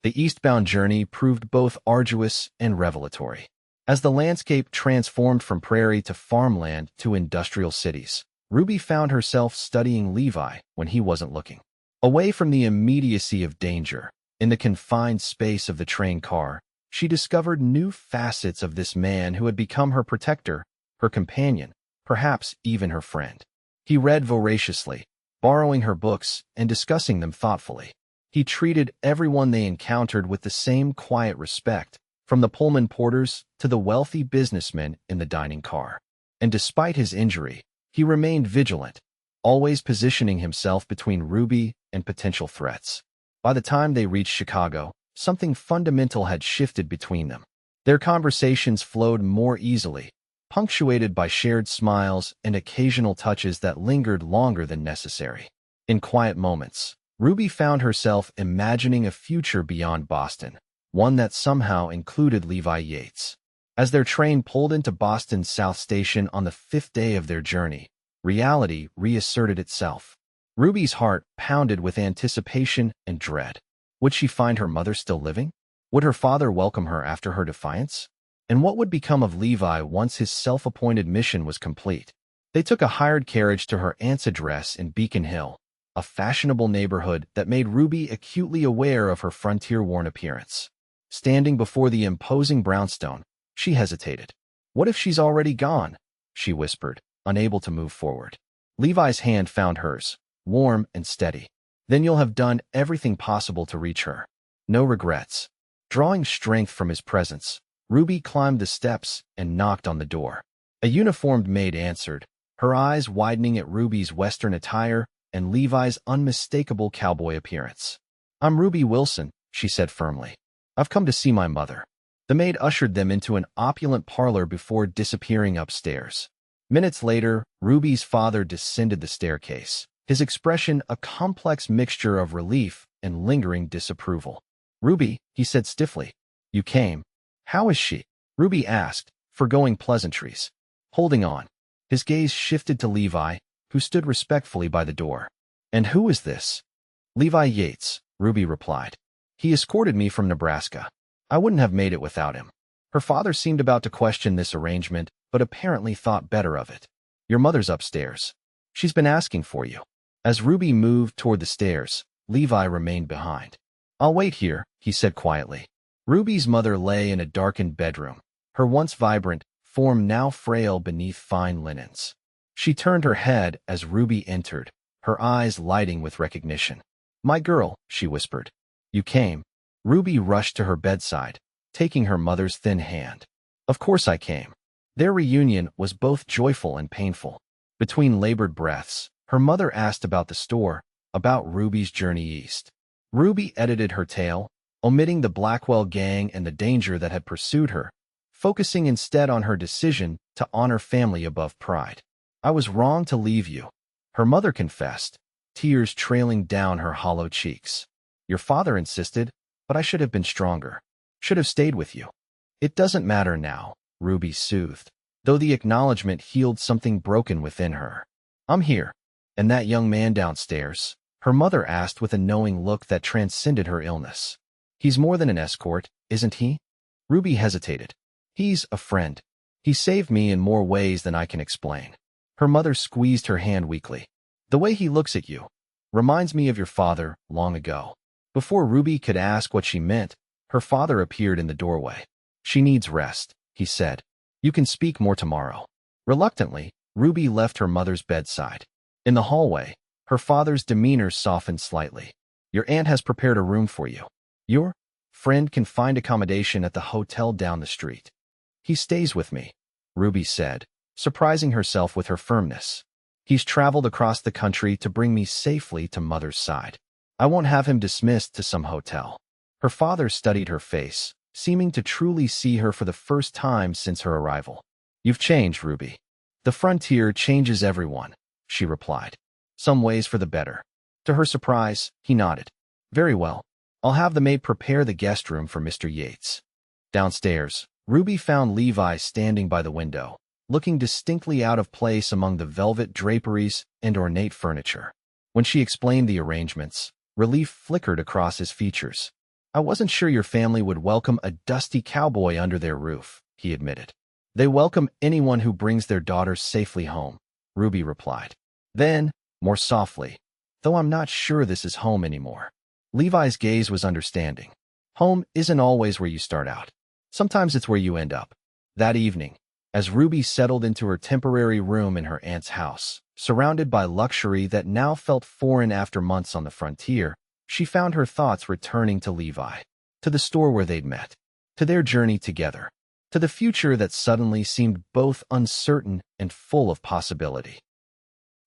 S1: The eastbound journey proved both arduous and revelatory. As the landscape transformed from prairie to farmland to industrial cities, Ruby found herself studying Levi when he wasn't looking. Away from the immediacy of danger, in the confined space of the train car, she discovered new facets of this man who had become her protector, her companion, perhaps even her friend. He read voraciously, borrowing her books and discussing them thoughtfully. He treated everyone they encountered with the same quiet respect, from the Pullman porters to the wealthy businessmen in the dining car. And despite his injury, he remained vigilant, always positioning himself between Ruby and potential threats. By the time they reached Chicago, something fundamental had shifted between them. Their conversations flowed more easily, punctuated by shared smiles and occasional touches that lingered longer than necessary. In quiet moments, Ruby found herself imagining a future beyond Boston, one that somehow included Levi Yates. As their train pulled into Boston's South Station on the 5th day of their journey, reality reasserted itself. Ruby's heart pounded with anticipation and dread. Would she find her mother still living? Would her father welcome her after her defiance? And what would become of Levi once his self-appointed mission was complete? They took a hired carriage to her aunt's address in Beacon Hill, a fashionable neighborhood that made Ruby acutely aware of her frontier-worn appearance. Standing before the imposing brownstone, she hesitated. "What if she's already gone?" she whispered, unable to move forward. Levi's hand found hers, warm and steady. "Then you'll have done everything possible to reach her. No regrets." Drawing strength from his presence, Ruby climbed the steps and knocked on the door. A uniformed maid answered, her eyes widening at Ruby's Western attire and Levi's unmistakable cowboy appearance. "I'm Ruby Wilson," she said firmly. "I've come to see my mother." The maid ushered them into an opulent parlor before disappearing upstairs. Minutes later, Ruby's father descended the staircase, his expression a complex mixture of relief and lingering disapproval. "Ruby," he said stiffly, "you came. How is she?" Ruby asked, forgoing pleasantries. Holding on. His gaze shifted to Levi, who stood respectfully by the door. "And who is this?" "Levi Yates," Ruby replied. "He escorted me from Nebraska. I wouldn't have made it without him." Her father seemed about to question this arrangement, but apparently thought better of it. "Your mother's upstairs. She's been asking for you." As Ruby moved toward the stairs, Levi remained behind. "I'll wait here," he said quietly. Ruby's mother lay in a darkened bedroom, her once vibrant form now frail beneath fine linens. She turned her head as Ruby entered, her eyes lighting with recognition. "My girl," she whispered. "You came." Ruby rushed to her bedside, taking her mother's thin hand. "Of course I came." Their reunion was both joyful and painful. Between labored breaths, her mother asked about the store, about Ruby's journey east. Ruby edited her tale, omitting the Blackwell gang and the danger that had pursued her, focusing instead on her decision to honor family above pride. "I was wrong to leave you," her mother confessed, tears trailing down her hollow cheeks. "Your father insisted, but I should have been stronger. Should have stayed with you." "It doesn't matter now," Ruby soothed, though the acknowledgement healed something broken within her. "I'm here." "And that young man downstairs?" her mother asked with a knowing look that transcended her illness. "He's more than an escort, isn't he?" Ruby hesitated. "He's a friend. He saved me in more ways than I can explain." Her mother squeezed her hand weakly. "The way he looks at you reminds me of your father long ago." Before Ruby could ask what she meant, her father appeared in the doorway. "She needs rest," he said. "You can speak more tomorrow." Reluctantly, Ruby left her mother's bedside. In the hallway, her father's demeanor softened slightly. "Your aunt has prepared a room for you. Your friend can find accommodation at the hotel down the street." "He stays with me," Ruby said, surprising herself with her firmness. "He's traveled across the country to bring me safely to Mother's side. I won't have him dismissed to some hotel." Her father studied her face, seeming to truly see her for the first time since her arrival. "You've changed, Ruby." "The frontier changes everyone," she replied. "Some ways for the better." To her surprise, he nodded. "Very well. I'll have the maid prepare the guest room for Mr. Yates." Downstairs, Ruby found Levi standing by the window, looking distinctly out of place among the velvet draperies and ornate furniture. When she explained the arrangements, relief flickered across his features. "I wasn't sure your family would welcome a dusty cowboy under their roof," he admitted. "They welcome anyone who brings their daughters safely home," Ruby replied. Then, more softly, "Though I'm not sure this is home anymore." Levi's gaze was understanding. "Home isn't always where you start out. Sometimes it's where you end up." That evening, as Ruby settled into her temporary room in her aunt's house, surrounded by luxury that now felt foreign after months on the frontier, she found her thoughts returning to Levi, to the store where they'd met, to their journey together, to the future that suddenly seemed both uncertain and full of possibility.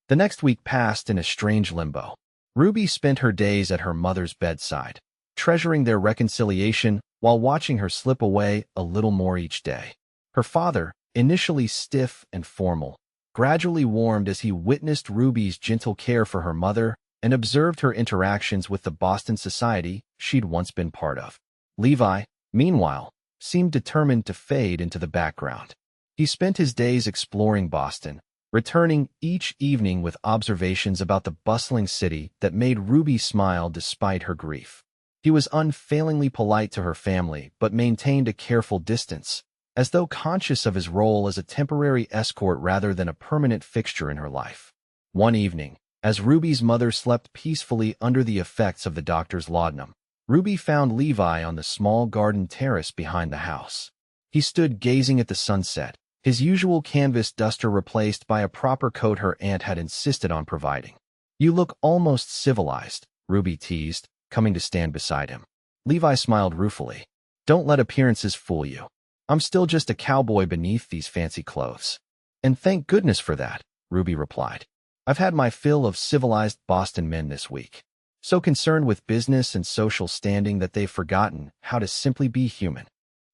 S1: The next week passed in a strange limbo. Ruby spent her days at her mother's bedside, treasuring their reconciliation while watching her slip away a little more each day. Her father, initially stiff and formal, gradually warmed as he witnessed Ruby's gentle care for her mother and observed her interactions with the Boston society she'd once been part of. Levi, meanwhile, seemed determined to fade into the background. He spent his days exploring Boston, returning each evening with observations about the bustling city that made Ruby smile despite her grief. He was unfailingly polite to her family but maintained a careful distance, as though conscious of his role as a temporary escort rather than a permanent fixture in her life. One evening, as Ruby's mother slept peacefully under the effects of the doctor's laudanum, Ruby found Levi on the small garden terrace behind the house. He stood gazing at the sunset, his usual canvas duster replaced by a proper coat her aunt had insisted on providing. "You look almost civilized," Ruby teased, coming to stand beside him. Levi smiled ruefully. "Don't let appearances fool you. I'm still just a cowboy beneath these fancy clothes." "And thank goodness for that," Ruby replied. "I've had my fill of civilized Boston men this week, so concerned with business and social standing that they've forgotten how to simply be human."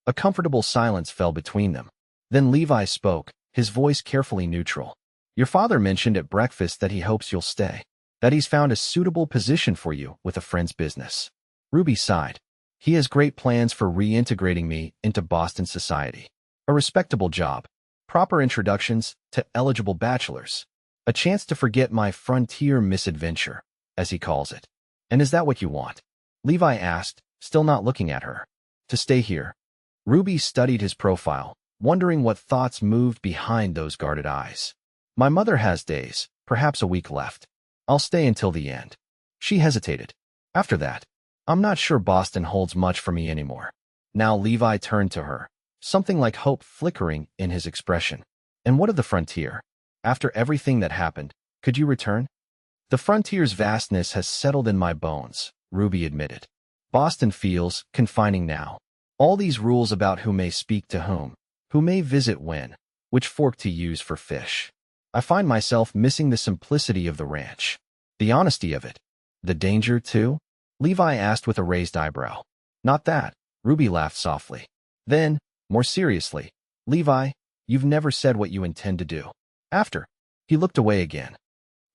S1: A comfortable silence fell between them. Then Levi spoke, his voice carefully neutral. "Your father mentioned at breakfast that he hopes you'll stay, that he's found a suitable position for you with a friend's business." Ruby sighed. "He has great plans for reintegrating me into Boston society. A respectable job, proper introductions to eligible bachelors, a chance to forget my frontier misadventure, as he calls it." "And is that what you want?" Levi asked, still not looking at her. "To stay here." Ruby studied his profile, wondering what thoughts moved behind those guarded eyes. "My mother has days, perhaps a week left. I'll stay until the end." She hesitated. "After that, I'm not sure Boston holds much for me anymore." Now Levi turned to her, something like hope flickering in his expression. "And what of the frontier? After everything that happened, could you return?" "The frontier's vastness has settled in my bones," Ruby admitted. "Boston feels confining now. All these rules about who may speak to whom, who may visit when, which fork to use for fish. I find myself missing the simplicity of the ranch. The honesty of it. The danger, too?" Levi asked with a raised eyebrow. "Not that," Ruby laughed softly. Then, more seriously, "Levi, you've never said what you intend to do after." He looked away again.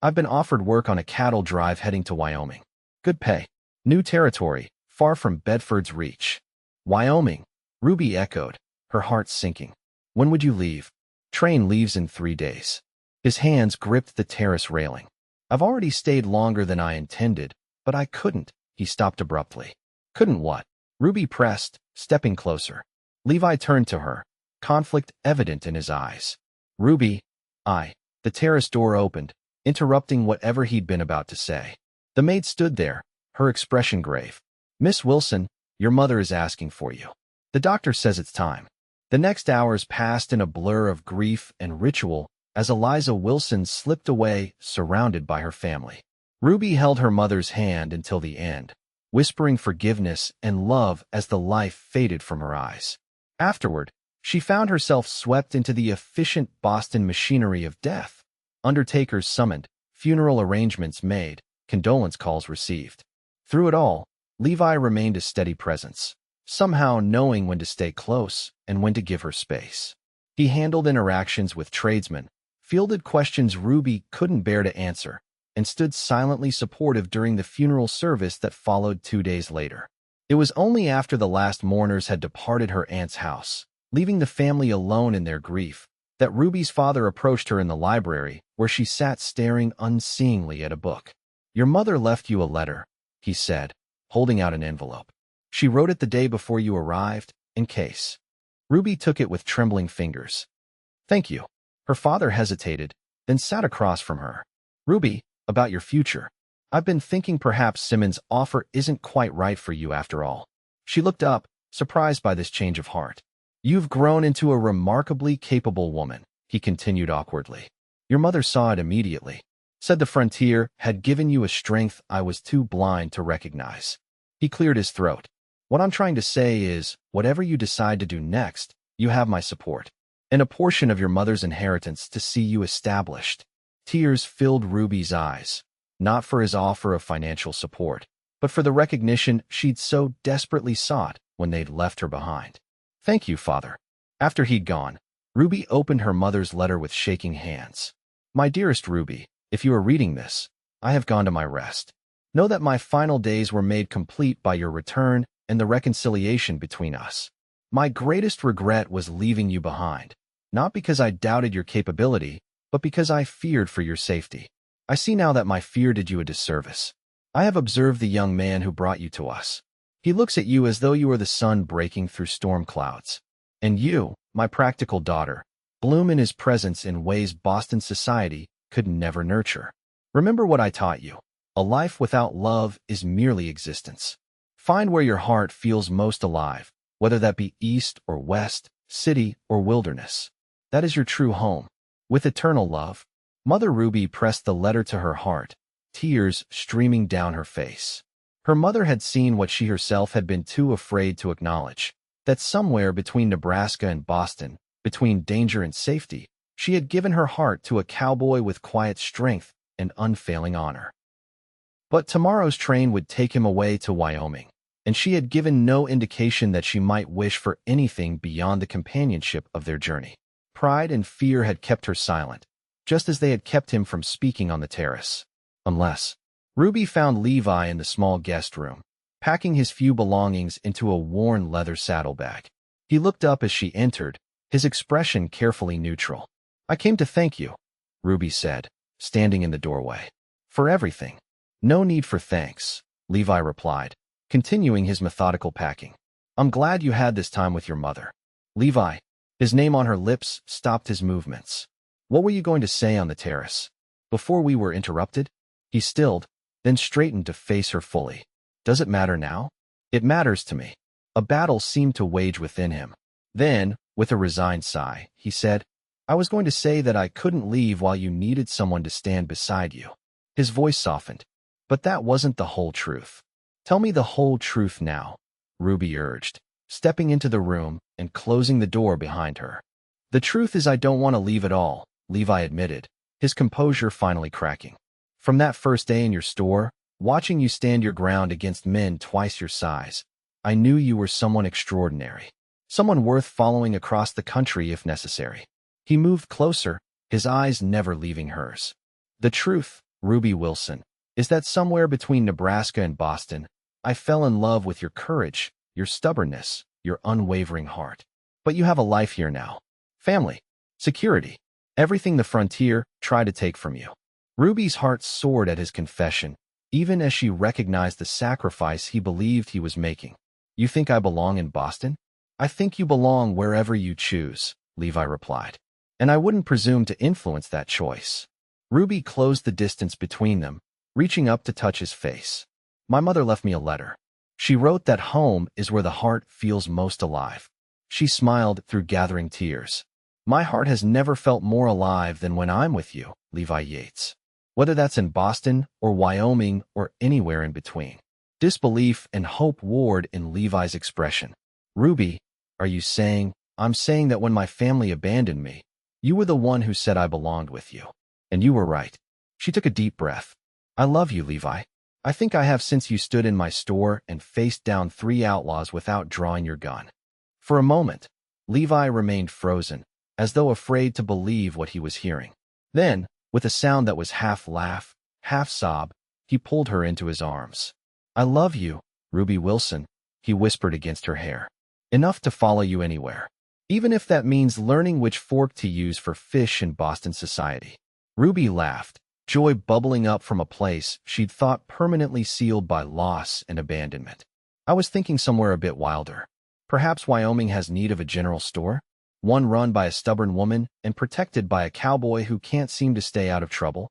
S1: "I've been offered work on a cattle drive heading to Wyoming. Good pay. New territory, far from Bedford's reach." "Wyoming," Ruby echoed, her heart sinking. "When would you leave?" "Train leaves in 3 days." His hands gripped the terrace railing. "I've already stayed longer than I intended, but I couldn't." He stopped abruptly. "Couldn't what?" Ruby pressed, stepping closer. Levi turned to her, conflict evident in his eyes. "Ruby, I..." The terrace door opened, interrupting whatever he'd been about to say. The maid stood there, her expression grave. "Miss Wilson, your mother is asking for you. The doctor says it's time." The next hours passed in a blur of grief and ritual as Eliza Wilson slipped away, surrounded by her family. Ruby held her mother's hand until the end, whispering forgiveness and love as the life faded from her eyes. Afterward, she found herself swept into the efficient Boston machinery of death. Undertakers summoned, funeral arrangements made, condolence calls received. Through it all, Levi remained a steady presence, somehow knowing when to stay close and when to give her space. He handled interactions with tradesmen, fielded questions Ruby couldn't bear to answer, and stood silently supportive during the funeral service that followed 2 days later. It was only after the last mourners had departed her aunt's house, leaving the family alone in their grief, that Ruby's father approached her in the library, where she sat staring unseeingly at a book. "Your mother left you a letter," he said, holding out an envelope. "She wrote it the day before you arrived, in case." Ruby took it with trembling fingers. "Thank you." Her father hesitated, then sat across from her. "Ruby, about your future. I've been thinking perhaps Simmons' offer isn't quite right for you after all." She looked up, surprised by this change of heart. "You've grown into a remarkably capable woman," he continued awkwardly. "Your mother saw it immediately. Said the frontier had given you a strength I was too blind to recognize." He cleared his throat. "What I'm trying to say is, whatever you decide to do next, you have my support, and a portion of your mother's inheritance to see you established." Tears filled Ruby's eyes, not for his offer of financial support, but for the recognition she'd so desperately sought when they'd left her behind. "Thank you, Father." After he'd gone, Ruby opened her mother's letter with shaking hands. My dearest Ruby, if you are reading this, I have gone to my rest. Know that my final days were made complete by your return and the reconciliation between us. My greatest regret was leaving you behind, not because I doubted your capability, but because I feared for your safety. I see now that my fear did you a disservice. I have observed the young man who brought you to us. He looks at you as though you were the sun breaking through storm clouds. And you, my practical daughter, bloom in his presence in ways Boston society could never nurture. Remember what I taught you. A life without love is merely existence. Find where your heart feels most alive, whether that be east or west, city or wilderness. That is your true home. With eternal love. Mother Ruby pressed the letter to her heart, tears streaming down her face. Her mother had seen what she herself had been too afraid to acknowledge, that somewhere between Nebraska and Boston, between danger and safety, she had given her heart to a cowboy with quiet strength and unfailing honor. But tomorrow's train would take him away to Wyoming, and she had given no indication that she might wish for anything beyond the companionship of their journey. Pride and fear had kept her silent, just as they had kept him from speaking on the terrace. Unless Ruby found Levi in the small guest room, packing his few belongings into a worn leather saddlebag. He looked up as she entered, his expression carefully neutral. I came to thank you, Ruby said, standing in the doorway. For everything. No need for thanks, Levi replied, continuing his methodical packing. I'm glad you had this time with your mother. Levi, his name on her lips, stopped his movements. What were you going to say on the terrace? Before we were interrupted? He stilled, then straightened to face her fully. Does it matter now? It matters to me. A battle seemed to wage within him. Then, with a resigned sigh, he said, I was going to say that I couldn't leave while you needed someone to stand beside you. His voice softened. But that wasn't the whole truth. Tell me the whole truth now, Ruby urged, stepping into the room and closing the door behind her. The truth is I don't want to leave at all, Levi admitted, his composure finally cracking. From that first day in your store, watching you stand your ground against men twice your size, I knew you were someone extraordinary, someone worth following across the country if necessary. He moved closer, his eyes never leaving hers. The truth, Ruby Wilson, is that somewhere between Nebraska and Boston, I fell in love with your courage, your stubbornness, your unwavering heart. But you have a life here now. Family, security, everything the frontier tried to take from you. Ruby's heart soared at his confession, even as she recognized the sacrifice he believed he was making. You think I belong in Boston? I think you belong wherever you choose, Levi replied. And I wouldn't presume to influence that choice. Ruby closed the distance between them, reaching up to touch his face. My mother left me a letter. She wrote that home is where the heart feels most alive. She smiled through gathering tears. My heart has never felt more alive than when I'm with you, Levi Yates. Whether that's in Boston or Wyoming or anywhere in between. Disbelief and hope warred in Levi's expression. Ruby, are you saying? I'm saying that when my family abandoned me, you were the one who said I belonged with you. And you were right. She took a deep breath. I love you, Levi. I think I have since you stood in my store and faced down 3 outlaws without drawing your gun. For a moment, Levi remained frozen, as though afraid to believe what he was hearing. Then, with a sound that was half laugh, half sob, he pulled her into his arms. I love you, Ruby Wilson, he whispered against her hair. Enough to follow you anywhere. Even if that means learning which fork to use for fish in Boston society. Ruby laughed, joy bubbling up from a place she'd thought permanently sealed by loss and abandonment. I was thinking somewhere a bit wilder. Perhaps Wyoming has need of a general store? One run by a stubborn woman and protected by a cowboy who can't seem to stay out of trouble?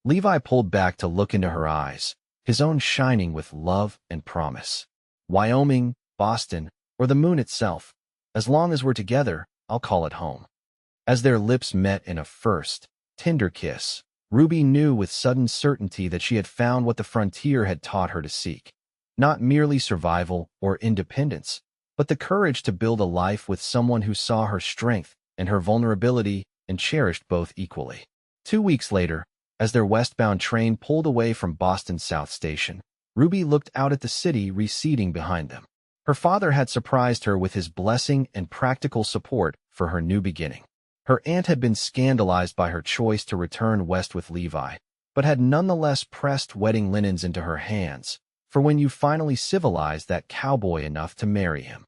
S1: Levi pulled back to look into her eyes, his own shining with love and promise. Wyoming, Boston, or the moon itself. As long as we're together, I'll call it home. As their lips met in a first, tender kiss, Ruby knew with sudden certainty that she had found what the frontier had taught her to seek. Not merely survival or independence, but the courage to build a life with someone who saw her strength and her vulnerability and cherished both equally. 2 weeks later, as their westbound train pulled away from Boston South Station, Ruby looked out at the city receding behind them. Her father had surprised her with his blessing and practical support for her new beginning. Her aunt had been scandalized by her choice to return west with Levi, but had nonetheless pressed wedding linens into her hands, for when you finally civilize that cowboy enough to marry him.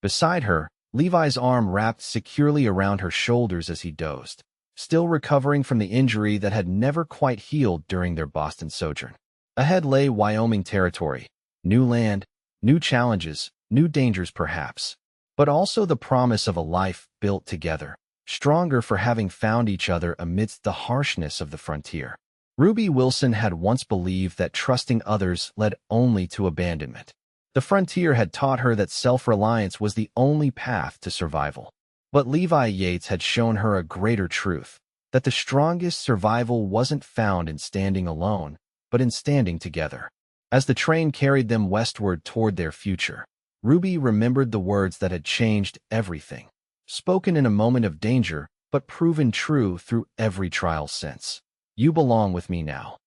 S1: Beside her, Levi's arm wrapped securely around her shoulders as he dozed, still recovering from the injury that had never quite healed during their Boston sojourn. Ahead lay Wyoming Territory, new land, new challenges, new dangers perhaps, but also the promise of a life built together, stronger for having found each other amidst the harshness of the frontier. Ruby Wilson had once believed that trusting others led only to abandonment. The frontier had taught her that self-reliance was the only path to survival. But Levi Yates had shown her a greater truth, that the strongest survival wasn't found in standing alone, but in standing together. As the train carried them westward toward their future, Ruby remembered the words that had changed everything, spoken in a moment of danger, but proven true through every trial since. "You belong with me now."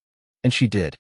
S1: And she did.